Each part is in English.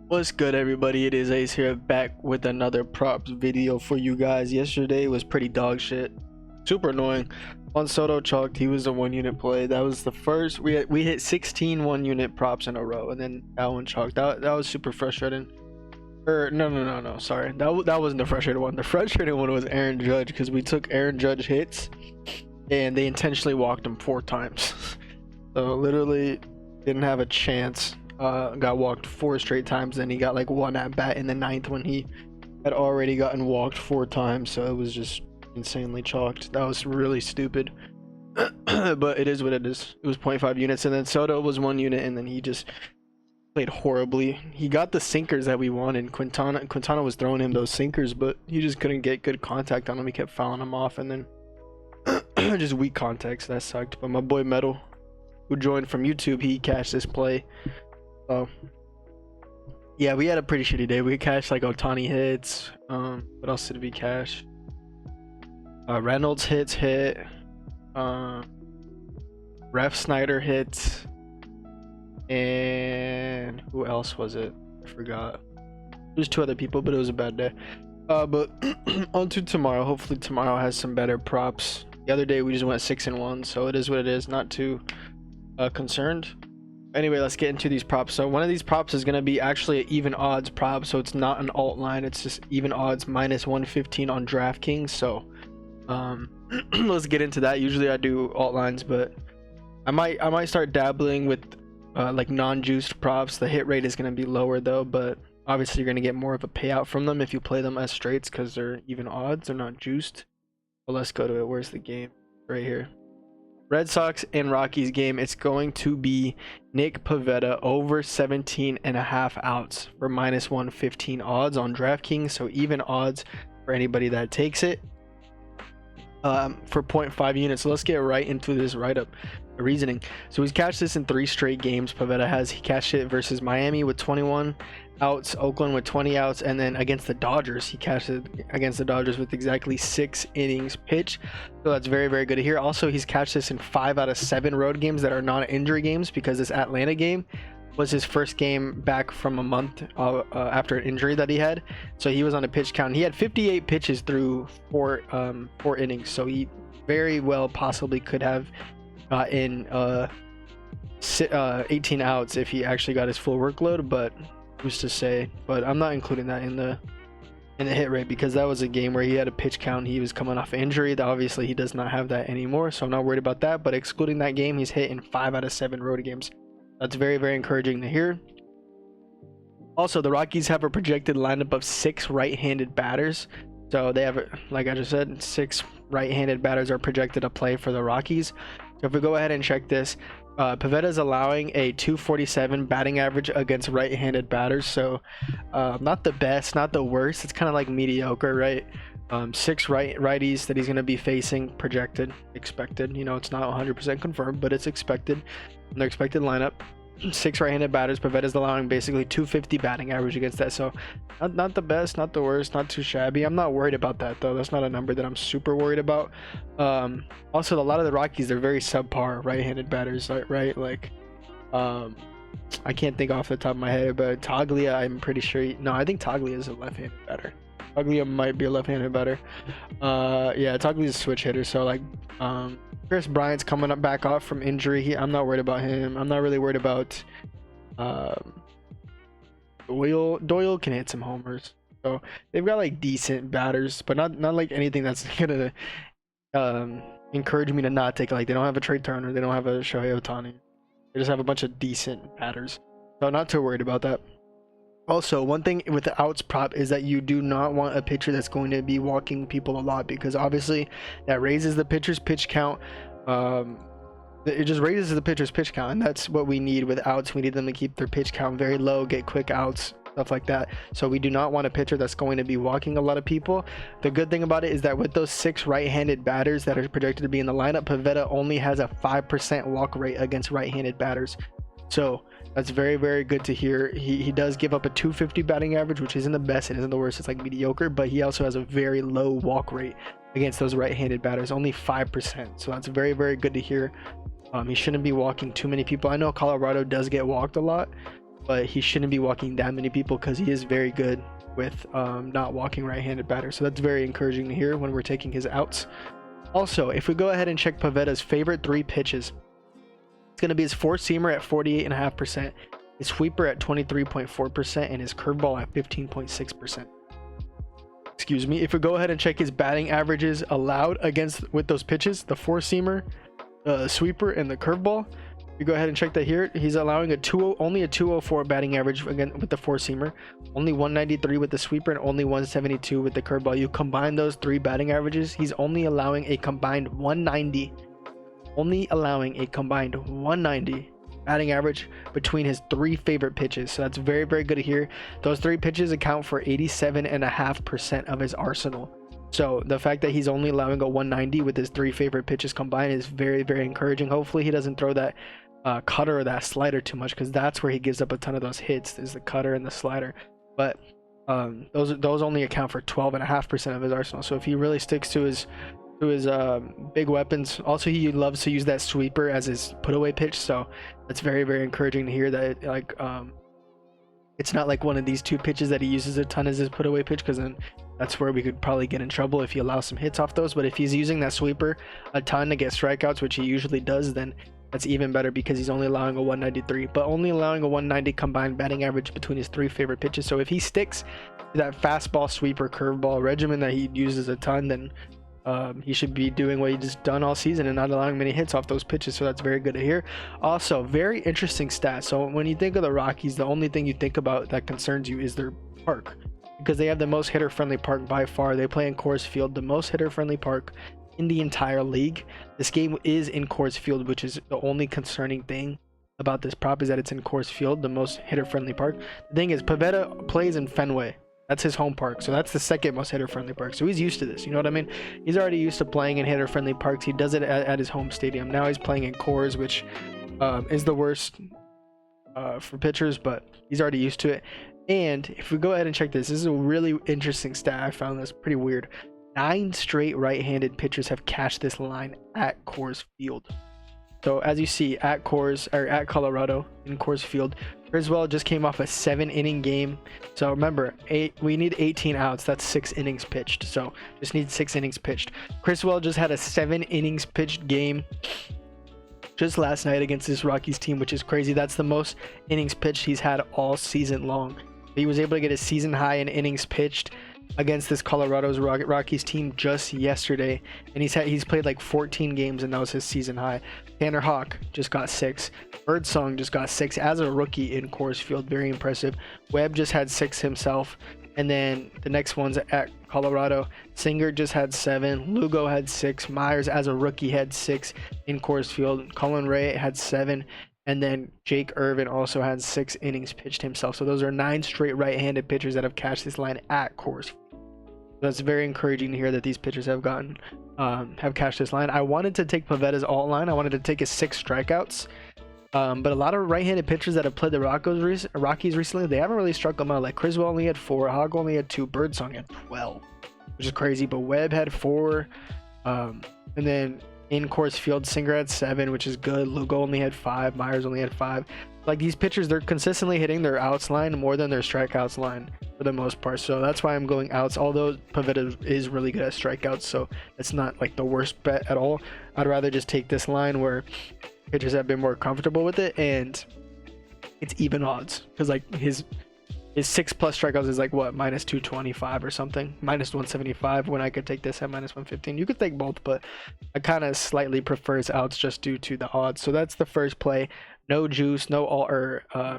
What's good, everybody? It is Ace here, back with another props video for you guys. Yesterday was pretty dog shit, super annoying. Juan Soto chalked. He was a 1 unit play. That was the first. We hit 16 1 unit props in a row, and then that one chalked. That was super frustrating. No. Sorry, that wasn't the frustrated one. The frustrated one was Aaron Judge, because we took Aaron Judge hits, and they intentionally walked him 4 times. So literally didn't have a chance. Got walked 4 straight times, then he got like 1 at bat in the 9th when he had already gotten walked 4 times, so it was just insanely chalked. That was really stupid. But it is what it is. It was 0.5 units, and then Soto was 1 unit, and then he just played horribly. He got the sinkers that we wanted. Quintana was throwing him those sinkers, but he just couldn't get good contact on him. He kept fouling him off, and then just weak contacts. That sucked. But my boy Metal, who joined from YouTube, he cashed this play. So yeah, we had a pretty shitty day. We cashed like Otani hits. What else did we cash? Reynolds hits hit. Ref Snyder hits. And who else was it? I forgot. There's 2 other people, but it was a bad day. But on to tomorrow. Hopefully tomorrow has some better props. The other day we just went 6 and 1, so it is what it is. Not too concerned. Anyway, let's get into these props. So one of these props is going to be actually an even odds prop, so it's not an alt line, it's just even odds minus 115 on DraftKings. So let's get into that. Usually I do alt lines, but I might start dabbling with like non-juiced props. The hit rate is going to be lower though, but obviously you're going to get more of a payout from them if you play them as straights, because they're even odds, they're not juiced. But let's go to it. Where's the game? Right here. Red Sox and Rockies game. It's going to be Nick Pivetta over 17.5 outs for minus 115 odds on DraftKings. So even odds for anybody that takes it for 0.5 units. So let's get right into this write-up reasoning. So he's cashed this in 3 straight games. Pivetta has. He cashed it versus Miami with 21 outs, Oakland with 20 outs, and then against the Dodgers he cashed it against the Dodgers with exactly 6 innings pitched. So that's very, very good to hear. Also, he's cashed this in 5 out of 7 road games that are non-injury games, because this Atlanta game was his first game back from a month after an injury that he had. So he was on a pitch count. He had 58 pitches through 4 innings, so he very well possibly could have in 18 outs if he actually got his full workload, but who's to say. But I'm not including that in the hit rate, because that was a game where he had a pitch count. He was coming off injury. That obviously he does not have that anymore, so I'm not worried about that. But excluding that game, he's hit in 5 out of 7 road games. That's very, very encouraging to hear. Also, the Rockies have a projected lineup of 6 right-handed batters. So they have, like I just said, 6 right-handed batters are projected to play for the Rockies. So if we go ahead and check this, Pivetta is allowing a 247 batting average against right-handed batters. So not the best, not the worst. It's kind of like mediocre, right? 6 righties that he's going to be facing, projected, expected. You know, it's not 100% confirmed, but it's expected in their expected lineup. 6 right-handed batters. Pavetta's allowing basically 250 batting average against that. So not the best, not the worst, not too shabby. I'm not worried about that though. That's not a number that I'm super worried about. Also, a lot of the Rockies, they're very subpar right-handed batters, right? Like I can't think off the top of my head, but Toglia, I'm pretty sure no, I think Toglia is a left-handed batter. Toglia might be a left-handed batter. Yeah, Toglia's a switch hitter. So like Chris Bryant's coming up back off from injury. I'm not worried about him. I'm not really worried about Doyle can hit some homers. So they've got like decent batters, but not like anything that's gonna encourage me to not take. Like, they don't have a Trey Turner, they don't have a Shohei Ohtani. They just have a bunch of decent batters. So not too worried about that. Also, one thing with the outs prop is that you do not want a pitcher that's going to be walking people a lot, because obviously that raises the pitcher's pitch count. It just raises the pitcher's pitch count, and that's what we need with outs. We need them to keep their pitch count very low, get quick outs, stuff like that. So we do not want a pitcher that's going to be walking a lot of people. The good thing about it is that with those 6 right-handed batters that are projected to be in the lineup, Pivetta only has a 5% walk rate against right-handed batters. So that's very, very good to hear. He does give up a 250 batting average, which isn't the best, it isn't the worst, it's like mediocre, but he also has a very low walk rate against those right-handed batters, only 5%. So that's very, very good to hear. He shouldn't be walking too many people. I know Colorado does get walked a lot, but he shouldn't be walking that many people because he is very good with not walking right-handed batter. So that's very encouraging to hear when we're taking his outs. Also, if we go ahead and check Pavetta's favorite 3 pitches, it's going to be his four-seamer at 48.5%, his sweeper at 23.4%, and his curveball at 15.6%. Excuse me. If we go ahead and check his batting averages allowed against with those pitches, the four-seamer, sweeper, and the curveball, you go ahead and check that here. He's allowing only a 204 batting average again with the four-seamer, only 193 with the sweeper, and only 172 with the curveball. You combine those 3 batting averages, he's only allowing a combined 190. Only allowing a combined 190 batting average between his 3 favorite pitches. So that's very, very good to hear. Those 3 pitches account for 87.5% of his arsenal. So the fact that he's only allowing a 190 with his 3 favorite pitches combined is very, very encouraging. Hopefully he doesn't throw that cutter or that slider too much, because that's where he gives up a ton of those hits, is the cutter and the slider. But those only account for 12.5% of his arsenal. So if he really sticks to his big weapons, also he loves to use that sweeper as his put away pitch. So that's very, very encouraging to hear that it's not like one of these 2 pitches that he uses a ton as his put away pitch, because then that's where we could probably get in trouble if he allows some hits off those. But if he's using that sweeper a ton to get strikeouts, which he usually does, then that's even better, because he's only allowing a 193, but only allowing a 190 combined batting average between his 3 favorite pitches. So if he sticks to that fastball, sweeper, curveball regimen that he uses a ton, then he should be doing what he's done all season and not allowing many hits off those pitches. So that's very good to hear. Also, very interesting stat. So when you think of the Rockies, the only thing you think about that concerns you is their park, because they have the most hitter-friendly park by far. They play in Coors Field, the most hitter-friendly park in the entire league. This game is in Coors Field, which is the only concerning thing about this prop, is that it's in Coors Field, the most hitter-friendly park. The thing is, Pivetta plays in Fenway. That's his home park, so that's the second most hitter-friendly park. So he's used to this, you know what I mean? He's already used to playing in hitter-friendly parks. He does it at his home stadium. Now he's playing in Coors, which is the worst for pitchers, but he's already used to it. And if we go ahead and check this is a really interesting stat. I found this pretty weird. 9 straight right-handed pitchers have cashed this line at Coors Field. So as you see, at Colorado in Coors Field, Criswell just came off a 7-inning game. So remember, we need 18 outs. That's 6 innings pitched. So just need 6 innings pitched. Criswell just had a 7 innings pitched game just last night against this Rockies team, which is crazy. That's the most innings pitched he's had all season long. He was able to get a season high in innings pitched against this Colorado's Rockies team just yesterday, and he's played like 14 games, and that was his season high. Tanner Houck just got 6. Birdsong just got 6 as a rookie in Coors Field. Very impressive. Webb just had 6 himself, and then the next one's at Colorado. Singer just had 7. Lugo had 6. Myers as a rookie had 6 in Coors Field. Colin Ray had 7. And then Jake Irvin also had 6 innings pitched himself. So those are 9 straight right-handed pitchers that have cashed this line at Coors. That's very encouraging to hear that these pitchers have cashed this line. I wanted to take Pavetta's alt line. I wanted to take his 6 strikeouts. But a lot of right-handed pitchers that have played the Rockies recently, they haven't really struck them out. Like Criswell only had 4, Hogg only had 2, Birdsong had 12, which is crazy. But Webb had 4, and then in Coors Field, Singer had 7, which is good. Lugo only had 5. Myers only had 5. Like these pitchers, they're consistently hitting their outs line more than their strikeouts line for the most part. So that's why I'm going outs. Although Pivetta is really good at strikeouts, so it's not like the worst bet at all. I'd rather just take this line where pitchers have been more comfortable with it, and it's even odds, because like his 6+ strikeouts is like what, minus 225 or something, minus 175, when I could take this at minus 115. You could take both, but I kind of slightly prefer his outs just due to the odds. So that's the first play. No juice, no alt,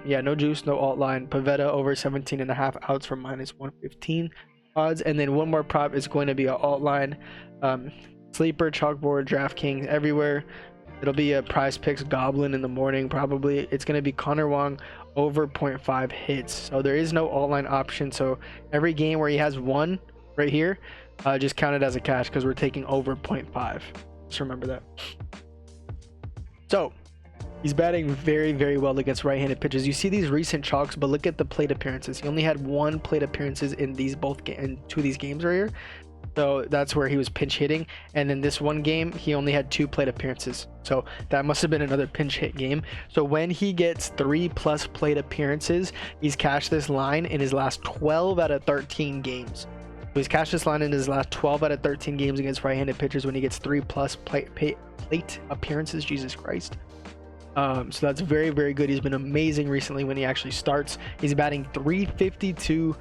no juice, no alt line. Pivetta over 17.5 outs for minus 115 odds. And then one more prop is going to be an alt line. Sleeper, chalkboard, DraftKings, everywhere. It'll be a Prize Picks Goblin in the morning probably. It's going to be Connor Wong over 0.5 hits. So there is no alt line option. So every game where he has 1 right here, just count it as a cash, because we're taking over 0.5. Just remember that. So he's batting very, very well against right-handed pitchers. You see these recent chalks, but look at the plate appearances. He only had 1 plate appearances in these 2 of these games right here. So that's where he was pinch hitting. And then this one game, he only had 2 plate appearances. So that must have been another pinch hit game. So when he gets 3+ plate appearances, he's cashed this line in his last 12 out of 13 games. So he's cashed this line in his last 12 out of 13 games against right-handed pitchers when he gets 3+ plate appearances. Jesus Christ. So that's very, very good. He's been amazing recently when he actually starts. He's batting 352.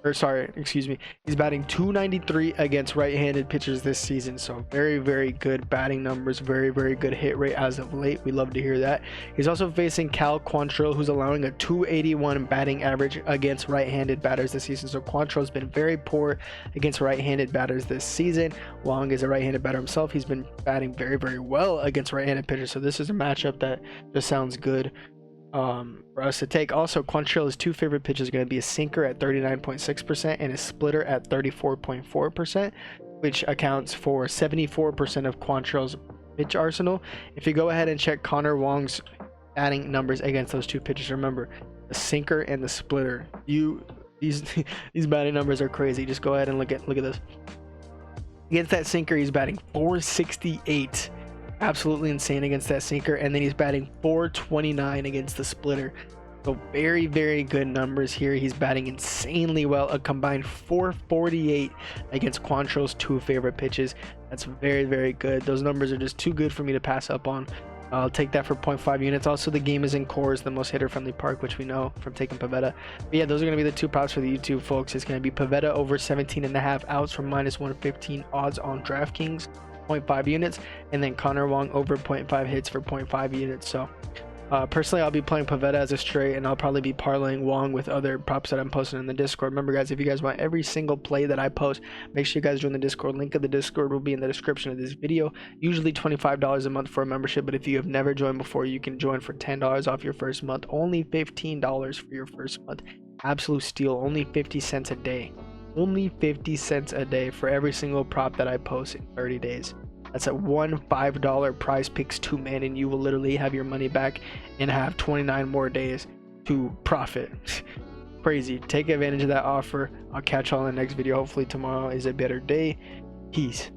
He's batting 293 against right-handed pitchers this season. So very, very good batting numbers, very, very good hit rate as of late. We love to hear that. He's also facing Cal Quantrill, who's allowing a 281 batting average against right-handed batters this season. So Quantrill's been very poor against right-handed batters this season. Wong is a right-handed batter himself. He's been batting very, very well against right-handed pitchers. So this is a matchup that just sounds good for us to take. Also, Quantrill's 2 favorite pitches are going to be a sinker at 39.6% and a splitter at 34.4%, which accounts for 74% of Quantrill's pitch arsenal. If you go ahead and check Connor Wong's batting numbers against those 2 pitches, remember the sinker and the splitter. These batting numbers are crazy. Just go ahead and look at this. Against that sinker, he's batting 468. Absolutely insane against that sinker, and then he's batting 429 against the splitter. So very, very good numbers here. He's batting insanely well, a combined 448 against Quantrill's 2 favorite pitches. That's very, very good. Those numbers are just too good for me to pass up on. I'll take that for 0.5 units. Also, the game is in Coors, the most hitter-friendly park, which we know from taking Pavetta. But yeah, those are going to be the 2 props for the YouTube, folks. It's going to be Pavetta over 17.5 outs from -115 odds on DraftKings, 0.5 units, and then Connor Wong over 0.5 hits for 0.5 units. So personally, I'll be playing Pavetta as a straight, and I'll probably be parlaying Wong with other props that I'm posting in the Discord. Remember, guys, if you guys want every single play that I post, make sure you guys join the Discord. Link of the Discord will be in the description of this video. Usually $25 a month for a membership, but if you have never joined before, you can join for $10 off your first month. Only $15 for your first month. Absolute steal. Only 50 cents a day. Only 50 cents a day for every single prop that I post in 30 days. That's a $5 prize picks 2-man, and you will literally have your money back and have 29 more days to profit. Crazy. Take advantage of that offer. I'll catch y'all in the next video. Hopefully tomorrow is a better day. Peace.